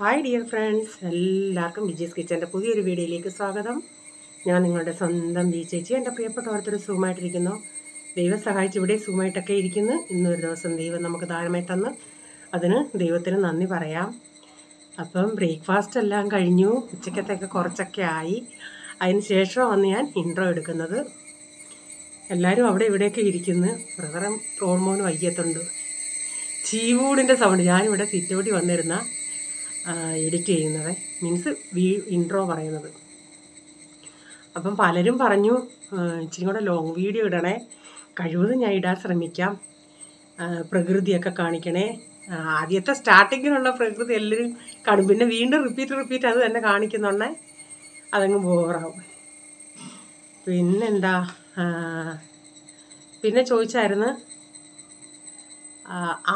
Hi dear friends, എല്ലാവർക്കും വിജീസ് കിച്ചൻ്റെ പുതിയൊരു വീഡിയോയിലേക്ക് സ്വാഗതം. ഞാൻ നിങ്ങളുടെ സ്വന്തം ബി ചേച്ചി. എൻ്റെ പ്രിയപ്പെട്ട ഓരോരുത്തർ സുഖമായിട്ടിരിക്കുന്നു. ദൈവം സഹായിച്ച് ഇവിടെ സുഖമായിട്ടൊക്കെ ഇരിക്കുന്നു. ഇന്നൊരു ദിവസം ദൈവം നമുക്ക് ധാരാളമായി തന്ന് അതിന് ദൈവത്തിന് നന്ദി പറയാം. അപ്പം ബ്രേക്ക്ഫാസ്റ്റ് എല്ലാം കഴിഞ്ഞു, ഉച്ചക്കത്തൊക്കെ കുറച്ചൊക്കെ ആയി. അതിന് ശേഷമാണ് ഞാൻ ഇൻട്രോ എടുക്കുന്നത്. എല്ലാവരും അവിടെ ഇവിടെയൊക്കെ ഇരിക്കുന്നു. ബ്രദറും പ്രോമോനും അയ്യത്തുണ്ട്. ചീവൂടിൻ്റെ സൗണ്ട്. ഞാനിവിടെ സിറ്റൗട്ടി വന്നിരുന്ന എഡിറ്റ് ചെയ്യുന്നത്, മീൻസ് ഇൻട്രോ പറയുന്നത്. അപ്പം പലരും പറഞ്ഞു ഇച്ചിരി കൂടെ ലോങ് വീഡിയോ ഇടണേ. കഴിവതും ഞാൻ ഇടാൻ ശ്രമിക്കാം. പ്രകൃതിയൊക്കെ കാണിക്കണേ. ആദ്യത്തെ സ്റ്റാർട്ടിങ്ങിലുള്ള പ്രകൃതി എല്ലാവരും കാണും, പിന്നെ വീണ്ടും റിപ്പീറ്റ് അത് തന്നെ കാണിക്കുന്നുണ്ടേ അതങ്ങ് ബോറാവും. പിന്നെന്താ, പിന്നെ ചോദിച്ചായിരുന്നു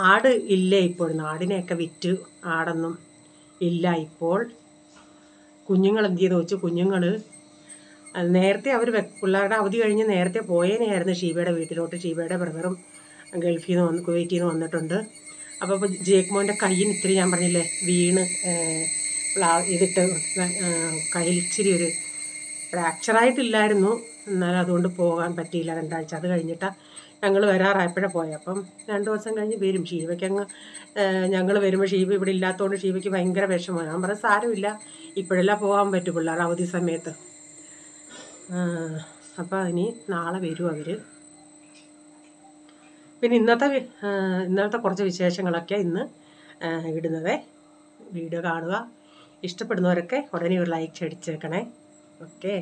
ആട് ഇല്ലേ ഇപ്പോൾ. ആടിനെയൊക്കെ വിറ്റ്, ആടൊന്നും ഇല്ല ഇപ്പോൾ. കുഞ്ഞുങ്ങൾ എന്ത് ചെയ്ത് വെച്ചു, കുഞ്ഞുങ്ങൾ നേരത്തെ അവർ പിള്ളേരുടെ അവധി കഴിഞ്ഞ് നേരത്തെ പോയേനെയായിരുന്നു ഷീബയുടെ വീട്ടിലോട്ട്. ഷീബയുടെ ബ്രദറും ഗൾഫിൽ നിന്ന് വന്ന്, കുവൈറ്റിൽ നിന്ന് വന്നിട്ടുണ്ട്. അപ്പോൾ ജേക്മോൻ്റെ കയ്യിന് ഇത്തിരി, ഞാൻ പറഞ്ഞില്ലേ, വീണ് ഇതിട്ട് കയ്യിൽ ഇച്ചിരി ഒരു ഫ്രാക്ചറായിട്ടില്ലായിരുന്നു, എന്നാലും അതുകൊണ്ട് പോകാൻ പറ്റിയില്ല 2 ആഴ്ച. അത് കഴിഞ്ഞിട്ടാണ് ഞങ്ങൾ വരാറായപ്പോഴേ പോയത്. അപ്പം 2 ദിവസം കഴിഞ്ഞ് വരും. ഷീബയ്ക്ക് അങ്ങ് ഞങ്ങൾ വരുമ്പോൾ ഷീബ ഇവിടെ ഇല്ലാത്തതുകൊണ്ട് ഷീബയ്ക്ക് ഭയങ്കര വിഷമമാണ്. ഞാൻ പറഞ്ഞ സാരമില്ല, ഇപ്പോഴെല്ലാം പോകാൻ പറ്റും പിള്ളേർ അവധി സമയത്ത്. അപ്പോൾ ഇനി നാളെ വരും അവർ. പിന്നെ ഇന്നലത്തെ കുറച്ച് വിശേഷങ്ങളൊക്കെ ഇന്ന് ഇടുന്നത്. വീഡിയോ കാണുക. ഇഷ്ടപ്പെടുന്നവരൊക്കെ ഉടനെ ഒരു ലൈക്ക് അടിച്ചേക്കണേ. ഓക്കെ.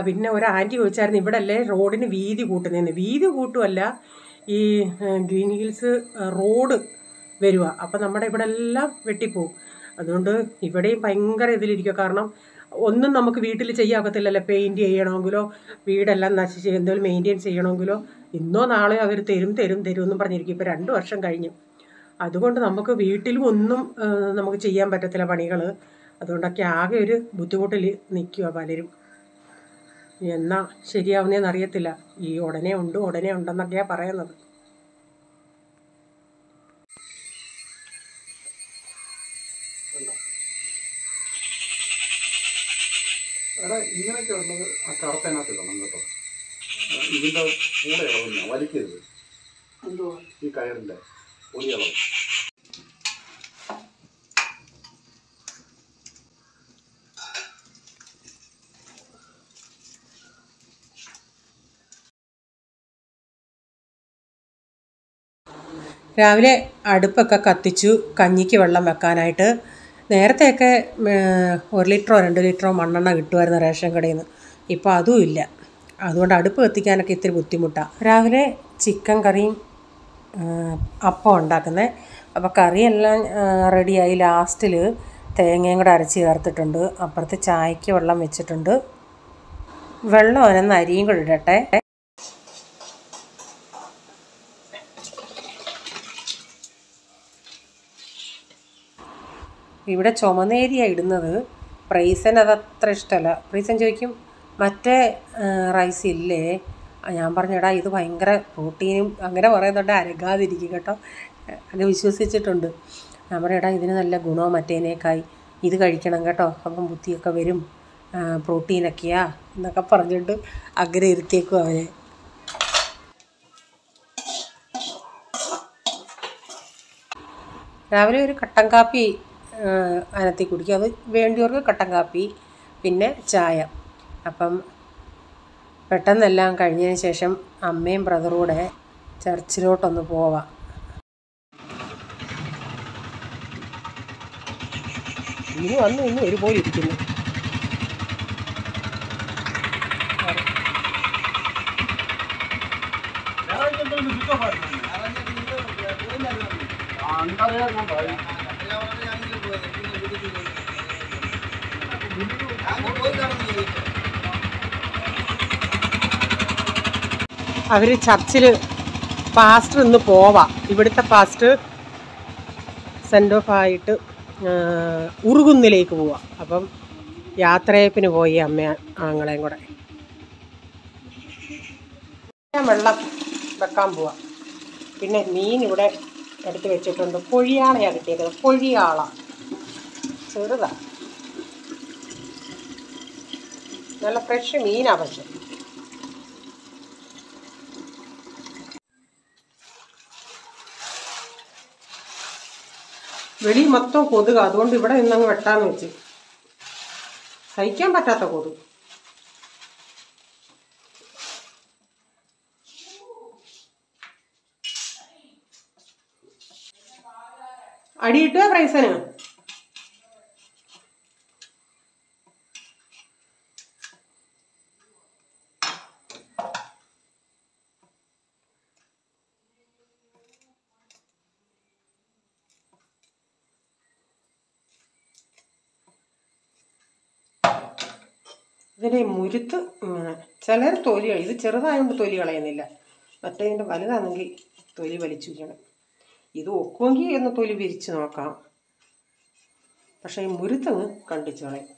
പിന്നെ ഒരു ആൻറ്റി ചോദിച്ചായിരുന്നു, ഇവിടെ അല്ലേ റോഡിന് വീതി കൂട്ടുന്നതെന്ന്. വീതി കൂട്ടുമല്ല, ഈ ഗ്രീൻ ഹിൽസ് റോഡ് വരിക. അപ്പം നമ്മുടെ ഇവിടെ എല്ലാം വെട്ടിപ്പോവും. അതുകൊണ്ട് ഇവിടെയും ഭയങ്കര ഇതിലിരിക്കുക. കാരണം ഒന്നും നമുക്ക് വീട്ടിൽ ചെയ്യാക്കത്തില്ലല്ലോ. പെയിൻറ്റ് ചെയ്യണമെങ്കിലോ വീടെല്ലാം നശിച്ച് എന്തെങ്കിലും മെയിൻറ്റെയിൻ ചെയ്യണമെങ്കിലോ ഇന്നോ നാളെയോ അവർ തരും എന്നും പറഞ്ഞിരിക്കും. ഇപ്പോൾ 2 വർഷം കഴിഞ്ഞു. അതുകൊണ്ട് നമുക്ക് വീട്ടിലും ഒന്നും നമുക്ക് ചെയ്യാൻ പറ്റത്തില്ല പണികൾ. അതുകൊണ്ടൊക്കെ ആകെ ഒരു ബുദ്ധിമുട്ടിൽ നിൽക്കുക പലരും. എന്നാ ശരിയാവുന്നതെന്ന് അറിയത്തില്ല. ഈ ഉടനെ ഉണ്ടെന്നൊക്കെയാണ് പറയുന്നത്. ഇങ്ങനെയൊക്കെ ഉള്ളത് ആ കറുത്തതിനകത്ത് ഇടണം കേട്ടോ. ഇതിൻ്റെ കൂടെ ഇളവില്ല, വലിക്കരുത്. എന്തുവാ ഈ കയറിൻ്റെ പൊടി ഇളവ്. രാവിലെ അടുപ്പൊക്കെ കത്തിച്ചു കഞ്ഞിക്ക് വെള്ളം വെക്കാനായിട്ട്. നേരത്തെയൊക്കെ 1 ലിറ്ററോ 2 ലിറ്ററോ മണ്ണെണ്ണ കിട്ടുമായിരുന്നു റേഷൻ കടയിൽ നിന്ന്. ഇപ്പോൾ അതും ഇല്ല. അതുകൊണ്ട് അടുപ്പ് കത്തിക്കാനൊക്കെ ഇത്തിരി ബുദ്ധിമുട്ടാണ്. രാവിലെ ചിക്കൻ കറിയും അപ്പം ഉണ്ടാക്കുന്നത്. അപ്പോൾ കറിയെല്ലാം റെഡിയായി. ലാസ്റ്റിൽ തേങ്ങയും കൂടെ അരച്ച് ചേർത്തിട്ടുണ്ട്. അപ്പുറത്ത് ചായക്ക് വെള്ളം വെച്ചിട്ടുണ്ട്. വെള്ളം അതിനൊന്ന് അരിയും കൂടെ ഇടട്ടെ. ഇവിടെ ചുമന്നേരിയ ഇടുന്നത്. പ്രൈസന് അതത്ര ഇഷ്ടമല്ല. പ്രൈസൻ ചോദിക്കും, മറ്റേ റൈസ് ഇല്ലേ? ഞാൻ പറഞ്ഞെടാ ഇത് ഭയങ്കര പ്രോട്ടീനും അങ്ങനെ പറയുന്നുണ്ട്, അരകാതിരിക്കും കേട്ടോ. അങ്ങനെ വിശ്വസിച്ചിട്ടുണ്ട്. ഞാൻ പറയടാ ഇതിന് നല്ല ഗുണവും മറ്റേനേക്കായി, ഇത് കഴിക്കണം കേട്ടോ, അപ്പം ബുദ്ധിയൊക്കെ വരും, പ്രോട്ടീനൊക്കെയാ എന്നൊക്കെ പറഞ്ഞിട്ട് അങ്ങനെ ഇരുത്തിയേക്കും അവനെ. രാവിലെ ഒരു കട്ടൻ കാപ്പി അനത്തി കുടിക്കും. അത് വേണ്ടിയവർക്ക് കട്ടൻ കാപ്പി, പിന്നെ ചായ. അപ്പം പെട്ടെന്നെല്ലാം കഴിഞ്ഞതിന് ശേഷം അമ്മയും ബ്രദറും കൂടെ ചർച്ചിലോട്ടൊന്ന് പോവാം. ഇന്ന് ഒരുപോലെ ഇരിക്കുന്നു. അവർ ചർച്ചിൽ പാസ്റ്റർ ഇന്ന് പോവാം. ഇവിടുത്തെ പാസ്റ്റർ സെൻഡ് ഓഫ് ആയിട്ട് ഉറുകുന്നിലേക്ക് പോവാം. അപ്പം യാത്രയപ്പിന് പോയി അമ്മ ആങ്ങളെയും കൂടെ. വെള്ളം വെക്കാൻ പോവാം. പിന്നെ മീൻ ഇവിടെ എടുത്ത് വെച്ചിട്ടുണ്ട്. പൊഴിയാളയാണ് കിട്ടിയേക്കുന്നത്. പൊഴിയാള ചെറുതാണ്, നല്ല ഫ്രഷ് മീനാണ്. പക്ഷെ വെളി മൊത്തം കൊതുക, അതുകൊണ്ട് ഇവിടെ നിന്നങ്ങ് വെട്ടാന്ന് വെച്ച്. സഹിക്കാൻ പറ്റാത്ത കൊതുക്. അടിയിട്ടുക പ്രൈസന്. ഇതിനെ മുരുത്ത് ചിലർ തൊലി, ഇത് ചെറുതായതുകൊണ്ട് തൊലി കളയുന്നില്ല. മറ്റേതിൻ്റെ വലുതാണെങ്കിൽ തൊലി വലിച്ചിരിക്കണം. ഇത് ഒക്കുമെങ്കിൽ ഒന്ന് തൊലി വിരിച്ച് നോക്കാം. പക്ഷേ ഈ മുരുത്തങ്ങ് കണ്ടിച്ച് കളയും.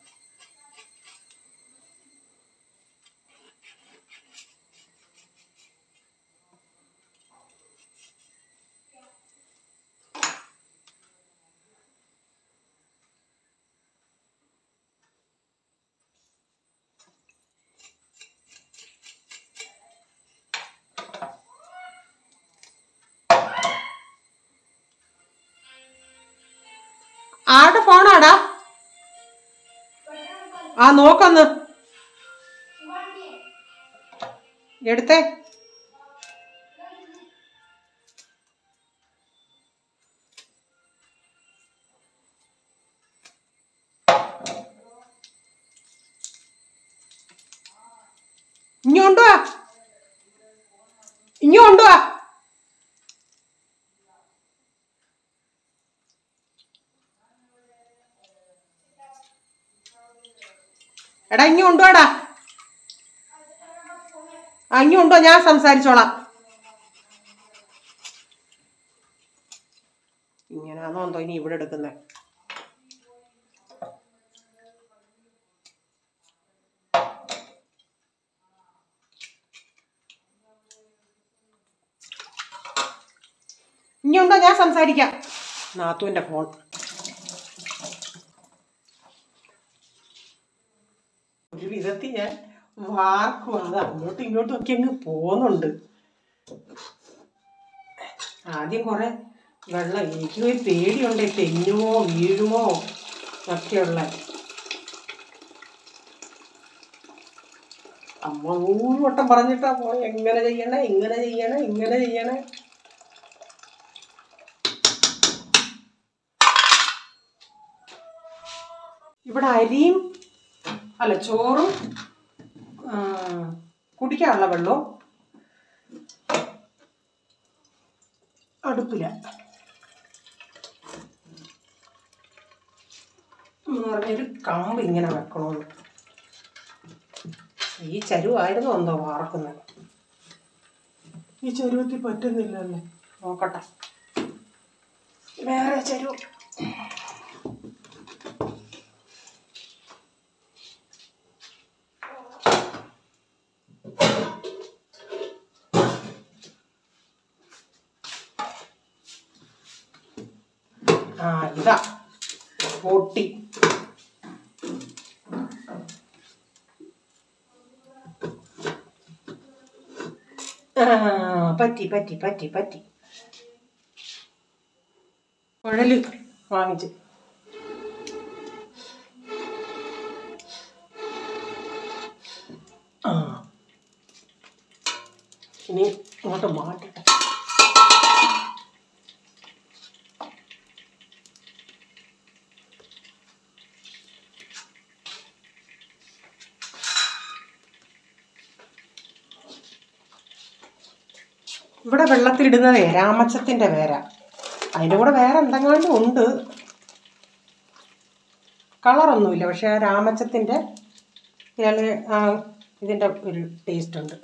ആരുടെ ഫോണാടാ? ആ നോക്കൊന്ന് എടുത്തേ. ഇഞ്ഞോണ്ടുവാ, ഇഞ്ഞോണ്ടുവാ. എടാ ഇങ്ങ് കൊണ്ടുവാടാ. ഇങ്ങ് കൊണ്ടുവാ, ഞാൻ സംസാരിച്ചോളാം. ഇങ്ങനെയാണോ എന്തോ ഇനി ഇവിടെ എടുക്കുന്നത്. ഇനിയുണ്ടോ? ഞാൻ സംസാരിക്കാം. നാത്തുവിൻ്റെ ഫോൺ. ഒരു വിധത്തിൽ ഞാൻ വാർക്കും. അത് അങ്ങോട്ടും ഇങ്ങോട്ടും ഒക്കെ അങ്ങ് പോകുന്നുണ്ട്. ആദ്യം കുറെ വെള്ളം, എനിക്ക് പോയി പേടിയുണ്ട്, തെന്നുമോ വീഴുമോ ഒക്കെയുള്ള. അമ്മ 100 വട്ടം പറഞ്ഞിട്ടാ പോയി, എങ്ങനെ ചെയ്യണേ, ഇങ്ങനെ ചെയ്യണേ, ഇങ്ങനെ ചെയ്യണേ. ഇവിടെ അരിയും അല്ല ചോറും കുടിക്കാനുള്ള വെള്ളവും അടുപ്പില്ല. പറഞ്ഞൊരു കമ്പ് ഇങ്ങനെ വെക്കണമെന്ന്. ഈ ചരുവായിരുന്നു എന്തോ വാർക്കുന്നത്. ഈ ചരുവത്തിൽ പറ്റുന്നില്ലല്ലേ. നോക്കട്ടെ, വേറെ ചരുവ്. ഇതാ പൊട്ടി. പറ്റി പറ്റി പറ്റി പറ്റി. കുഴല് വാങ്ങിച്ച് ഇനി ഇങ്ങോട്ട് മാറ്റട്ടെ. ഇവിടെ വെള്ളത്തിലിടുന്നതേ രാമച്ചത്തിൻ്റെ വേര. അതിൻ്റെ കൂടെ വേറെ എന്തെങ്കിലും ഉണ്ട്, കളറൊന്നുമില്ല. പക്ഷെ ആ രാമച്ചത്തിൻ്റെ ഇല ഇതിൻ്റെ ഒരു ടേസ്റ്റ് ഉണ്ട്.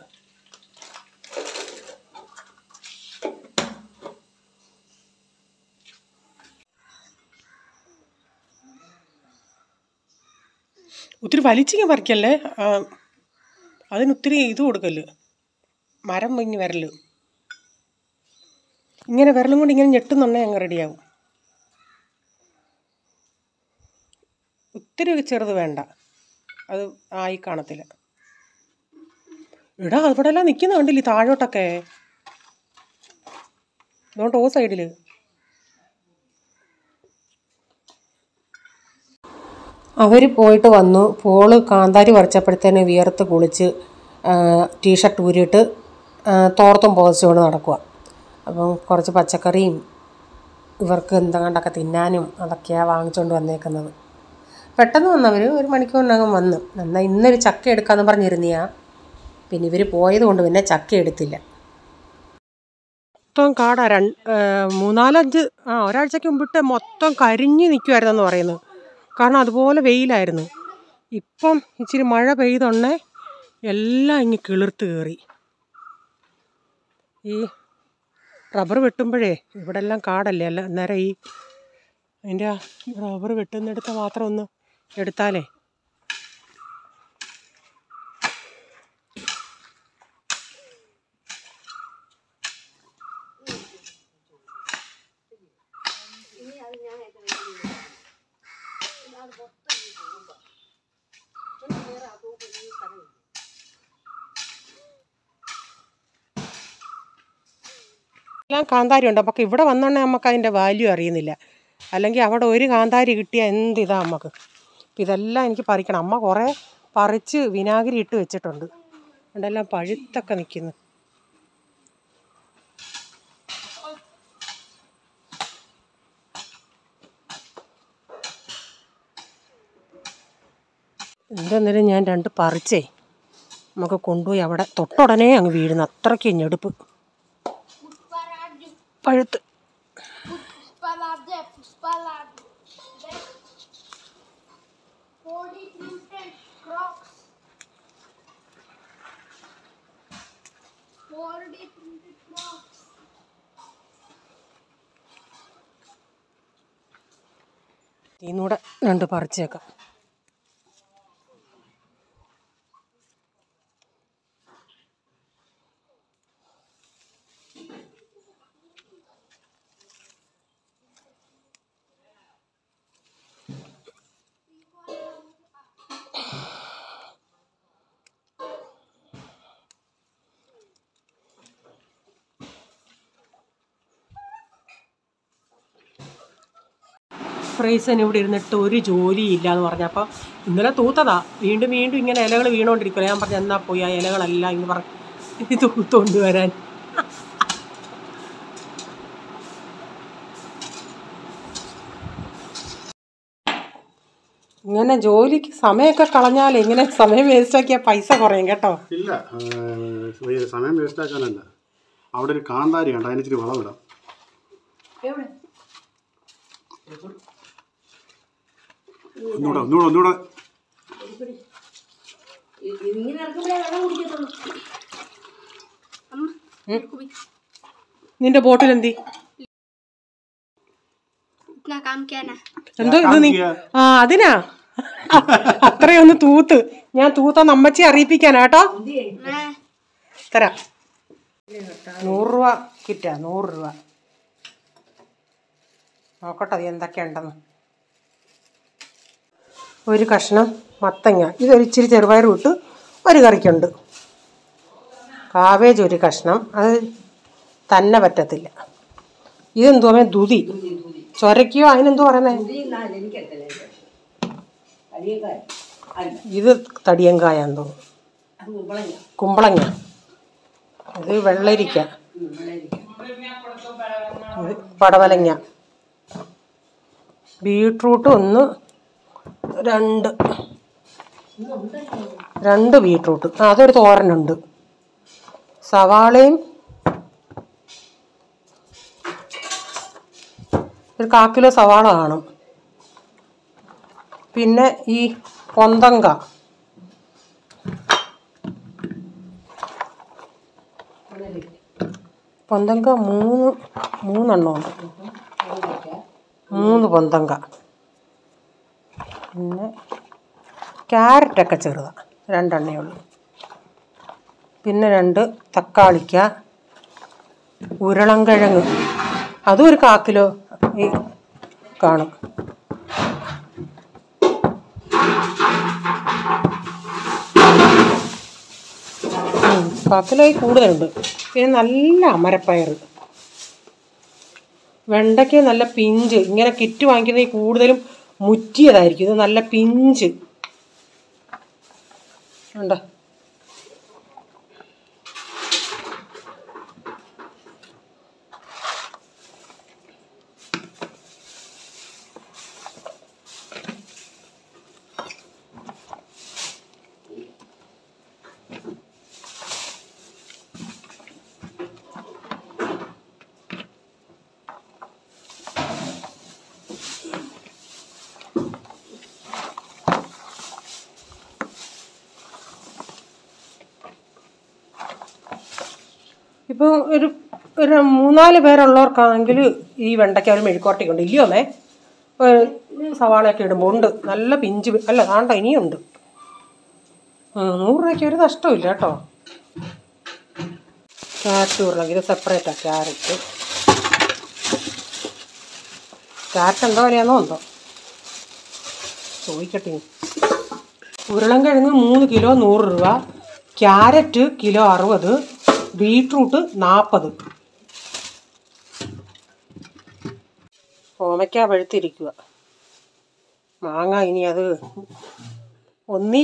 ഒത്തിരി വലിച്ചിങ്ങ പറിക്കല്ലേ, അതിനൊത്തിരി ഇത് കൊടുക്കല്, മരം പൊങ്ങി വരല്. ഇങ്ങനെ വിരലും കൊണ്ട് ഇങ്ങനെ ഞെട്ടുന്നുണ്ടെങ്കിൽ അങ്ങ് റെഡിയാവും. ഒത്തിരി ചെറുത് വേണ്ട, അത് ആയി കാണത്തില്ല. എടാ അവിടെ എല്ലാം നിൽക്കുന്ന കണ്ടില്ലേ താഴോട്ടൊക്കെ, അതുകൊണ്ട് ഓ സൈഡിൽ. അവർ പോയിട്ട് വന്നു. പോള് കാന്താരി പറിച്ചപ്പോഴത്തേന് വിയർത്ത് കുളിച്ച് ടീഷർട്ട് ഊരിയിട്ട് തോർത്തും പോസിച്ചുകൊണ്ട് നടക്കുക. അപ്പം കുറച്ച് പച്ചക്കറിയും ഇവർക്ക് എന്തെങ്കിലുമൊക്കെ തിന്നാനും അതൊക്കെയാണ് വാങ്ങിച്ചുകൊണ്ട് വന്നേക്കുന്നത്. പെട്ടെന്ന് വന്നവർ 1 മണിക്കൂറിനകം വന്നു. എന്നാൽ ഇന്നൊരു ചക്ക എടുക്കാമെന്ന് പറഞ്ഞിരുന്നിയാ, പിന്നെ ഇവർ പോയത് കൊണ്ട് പിന്നെ ചക്ക എടുത്തില്ല. മൊത്തം കാടാ. 3-4-5 ഒരാഴ്ചയ്ക്ക് മുമ്പിട്ട് മൊത്തം കരിഞ്ഞ് നിൽക്കുമായിരുന്നെന്ന് പറയുന്നത്. കാരണം അതുപോലെ വെയിലായിരുന്നു. ഇപ്പം ഇച്ചിരി മഴ പെയ്തൊന്നേ എല്ലാം ഇങ്ങ് കിളിർത്ത് കയറി. ഈ റബ്ബർ വെട്ടുമ്പോഴേ ഇവിടെ എല്ലാം കാടല്ലേ, അല്ല അന്നേരം ഈ അതിൻ്റെ റബ്ബർ വെട്ടുന്നിടത്ത് മാത്രം ഒന്ന് എടുത്താലേ എല്ലാം കാന്താരി ഉണ്ട്. അപ്പോൾ ഇവിടെ വന്നോണ്ടേ നമുക്ക് അതിൻ്റെ വാല്യൂ അറിയുന്നില്ല. അല്ലെങ്കിൽ അവിടെ ഒരു കാന്താരി കിട്ടിയാൽ എന്തിതാ നമുക്ക്. അപ്പം ഇതെല്ലാം എനിക്ക് പറിക്കണം. അമ്മ കുറേ പറിച്ച് വിനാഗിരി ഇട്ട് വെച്ചിട്ടുണ്ട്. അതെല്ലാം പഴുത്തൊക്കെ നിൽക്കുന്നു. എന്തെന്നേരം ഞാൻ 2 പറിച്ചേ നമുക്ക് കൊണ്ടുപോയി അവിടെ തൊട്ടുടനെ അങ്ങ് വീഴുന്നു. അത്രയ്ക്ക് ഞെടുപ്പ് പഴുത്ത്. ഇന്നൂടെ 2 പറിച്ചേക്കാം. ഫ്രൈസൻ ഇവിടെ ഇരുന്നിട്ട് ഒരു ജോലിയില്ല എന്ന് പറഞ്ഞപ്പോൾ ഇന്നലെ തൂത്തതാ. വീണ്ടും ഇങ്ങനെ ഇലകൾ വീണുകൊണ്ടിരിക്കുമല്ലോ. ഞാൻ പറഞ്ഞു എന്നാൽ പോയി ആ ഇലകളെല്ലാം ഇന്ന് പറഞ്ഞ് തൂത്തുകൊണ്ട് വരാൻ. ഇങ്ങനെ ജോലിക്ക് സമയമൊക്കെ കളഞ്ഞാൽ ഇങ്ങനെ സമയം വേസ്റ്റാക്കിയാൽ പൈസ കുറയും കേട്ടോ. ഇല്ല, സമയം വേസ്റ്റാക്കാനല്ല. അവിടെ ഒരു കാന്താരി ഉണ്ട്, അതിനിച്ചിരി വളമിടാം. ഒന്നൂടെ നിന്റെ ബോട്ടിൽ എന്തി എന്തോ ഇത് നീ അതിനാ അത്രയൊന്ന് തൂത്ത്. ഞാൻ തൂത്താന്ന് അമ്മച്ചി അറിയിപ്പിക്കാനാ കേട്ടോ. തരാം. 100 രൂപ കിറ്റാ. 100 രൂപ. നോക്കട്ടെ അത് എന്തൊക്കെയുണ്ടെന്ന്. ഒരു കഷ്ണം മത്തങ്ങ, ഇതൊരു ഇച്ചിരി ചെറുപയർ വിട്ട് ഒരു കറിക്കുണ്ട്. കാവേജ് ഒരു കഷ്ണം, അത് തന്നെ പറ്റത്തില്ല. ഇതെന്തോ ദുതി ചൊരയ്ക്കോ അതിനെന്തോ പറയുന്നത്. ഇത് തടിയങ്കായാന്ന് തോന്നുന്നു. കുമ്പളങ്ങ. ഇത് വെള്ളരിക്ക. ഇത് പടവലങ്ങ. ബീട്രൂട്ട് 1 2 ബീട്രൂട്ട്, അതൊരു തോരനുണ്ട്. സവാളയും ഒരു 1/4 കിലോ സവാള കാണും. പിന്നെ ഈ പൊന്തങ്ക, പൊന്തങ്ക 3 എണ്ണമുണ്ട്. 3 പൊന്തങ്ക. പിന്നെ ക്യാരറ്റൊക്കെ ചെറുതാണ്, 2 എണ്ണയേ ഉള്ളൂ. പിന്നെ 2 തക്കാളിക്ക, ഉരുളൻകിഴങ്ങ് അതും ഒരു 1/4 കിലോ കാണും. 1/4 കിലോയിൽ കൂടുതലുണ്ട്. പിന്നെ നല്ല അമരപ്പയർ, വെണ്ടയ്ക്ക നല്ല പിഞ്ച്. ഇങ്ങനെ കിറ്റ് വാങ്ങിക്കുന്നത് കൂടുതലും മുറ്റിയതായിരിക്കും. ഇത് നല്ല പിഞ്ച് ഉണ്ട്. ഇപ്പോൾ ഒരു 3-4 പേരുള്ളവർക്കാണെങ്കിൽ ഈ വെണ്ടയ്ക്ക ഒരു മെഴുക്കോട്ടയുണ്ട്. ഇല്ലയോ അമ്മേ? സവാളയൊക്കെ ഇടുമ്പോൾ ഉണ്ട്. നല്ല പിഞ്ച്. അല്ല താണ്ട ഇനിയുണ്ട്. 100 രൂപയ്ക്ക് ഒരു നഷ്ടമില്ല കേട്ടോ. ക്യാരറ്റ് ഉരുളൻ, ഇത് സെപ്പറേറ്റാണ്. ക്യാരറ്റ് എന്തോ വിലയാണോ എന്തോ ചോദിക്കട്ടെ. ഉരുളൻകിഴങ്ങ് 3 കിലോ 100 രൂപ, ക്യാരറ്റ് കിലോ 60, ബീട്രൂട്ട് 40. ഓമയ്ക്ക പഴുത്തിരിക്കുക. മാങ്ങ ഇനി അത് ഒന്നീ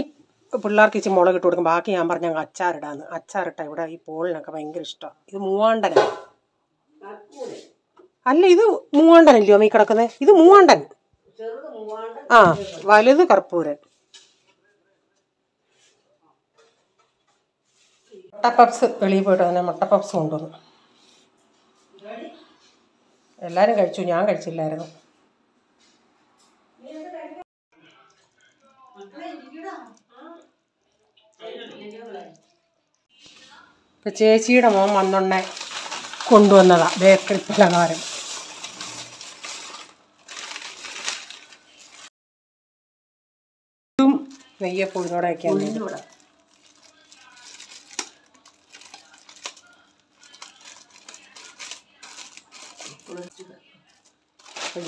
പിള്ളേർക്ക് ഇച്ചിരി മുളക് ഇട്ട് കൊടുക്കും. ബാക്കി ഞാൻ പറഞ്ഞ അച്ചാറിടാന്ന്. അച്ചാറിട്ട ഇവിടെ ഈ പോളിനൊക്കെ ഭയങ്കര ഇഷ്ടമാണ്. ഇത് മൂവാണ്ടനാണ്. അല്ല, ഇത് മൂവാണ്ടനല്ലയോ അമ്മ ഈ കിടക്കുന്നത്? ഇത് മൂവാണ്ടൻ. ആ, വലുത് കർപ്പൂരൻ. മുട്ട പപ്സ് വെളിയിൽ പോയിട്ട് തന്നെ മുട്ട പപ്സ് കൊണ്ടുവന്നു. എല്ലാവരും കഴിച്ചു, ഞാൻ കഴിച്ചില്ലായിരുന്നു. ഇപ്പം ചേച്ചിയുടെ മോൻ വന്നോണ്ടേ കൊണ്ടുവന്നതാ ബേക്കറി പലഹാരം. നെയ്യപ്പൂടിനോടെയൊക്കെയാണ്.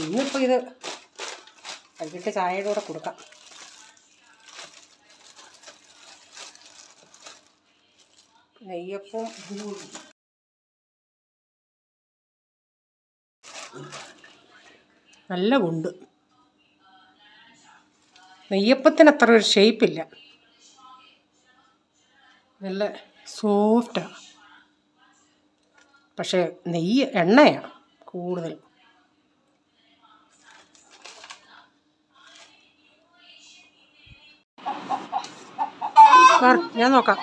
ഇന്നിപ്പോൾ ഇത് വൈകിട്ട് ചായയുടെ കൂടെ കൊടുക്കാം. നെയ്യപ്പം നല്ല ഗുണ്ട്. നെയ്യപ്പത്തിന് അത്ര ഒരു ഷേപ്പില്ല, നല്ല സോഫ്റ്റാണ്. പക്ഷേ എണ്ണയാണ് കൂടുതൽ. ഞാൻ നോക്കാം.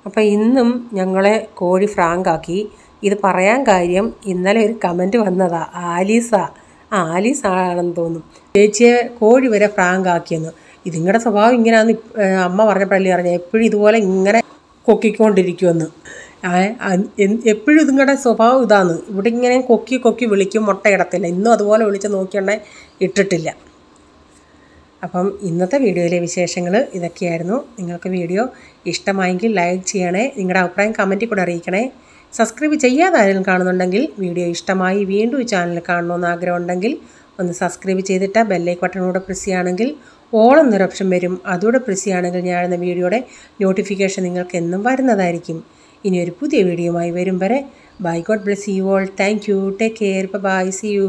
അപ്പം ഇന്നും ഞങ്ങളെ കോഴി ഫ്രാങ്കാക്കി. ഇത് പറയാൻ കാര്യം, ഇന്നലെ ഒരു കമൻറ്റ് വന്നതാ. ആലീസ് ആണെന്ന് തോന്നും. ചേച്ചിയെ കോഴി വരെ ഫ്രാങ്കാക്കിയെന്ന്. ഇതിങ്ങളുടെ സ്വഭാവം ഇങ്ങനെയാണെന്ന് അമ്മ പറഞ്ഞപ്പോഴല്ലേ അറിഞ്ഞത്. എപ്പോഴും ഇതുപോലെ ഇങ്ങനെ കൊക്കിക്കൊണ്ടിരിക്കുമെന്ന്. എപ്പോഴും ഇതുങ്ങളുടെ സ്വഭാവം ഇതാണ്. ഇവിടെ ഇങ്ങനെ കൊക്കി വിളിക്കും, മുട്ടയിടത്തില്ല. ഇന്നും അതുപോലെ വിളിച്ച് നോക്കിയാണ്ടേ ഇട്ടിട്ടില്ല. അപ്പം ഇന്നത്തെ വീഡിയോയിലെ വിശേഷങ്ങൾ ഇതൊക്കെയായിരുന്നു. നിങ്ങൾക്ക് വീഡിയോ ഇഷ്ടമായെങ്കിൽ ലൈക്ക് ചെയ്യണേ. നിങ്ങളുടെ അഭിപ്രായം കമൻറ്റിൽ കൂടെ അറിയിക്കണേ. സബ്സ്ക്രൈബ് ചെയ്യാതെ ആരെങ്കിലും കാണുന്നുണ്ടെങ്കിൽ, വീഡിയോ ഇഷ്ടമായി വീണ്ടും ഈ ചാനൽ കാണണമെന്ന് ആഗ്രഹമുണ്ടെങ്കിൽ ഒന്ന് സബ്സ്ക്രൈബ് ചെയ്തിട്ട് ബെല്ലൈക്കൺ ബട്ടണൂടെ പ്രസ് ചെയ്യുകയാണെങ്കിൽ ഓൾ എന്നൊരു ഓപ്ഷൻ വരും. അതോടെ പ്രസ് ചെയ്യുകയാണെങ്കിൽ ഞാനെന്ന വീഡിയോയുടെ നോട്ടിഫിക്കേഷൻ നിങ്ങൾക്ക് എന്നും വരുന്നതായിരിക്കും. ഇനി ഒരു പുതിയ വീഡിയോയുമായി വരും വരെ bye. God bless you all. Thank you. Take care. Bye. See U.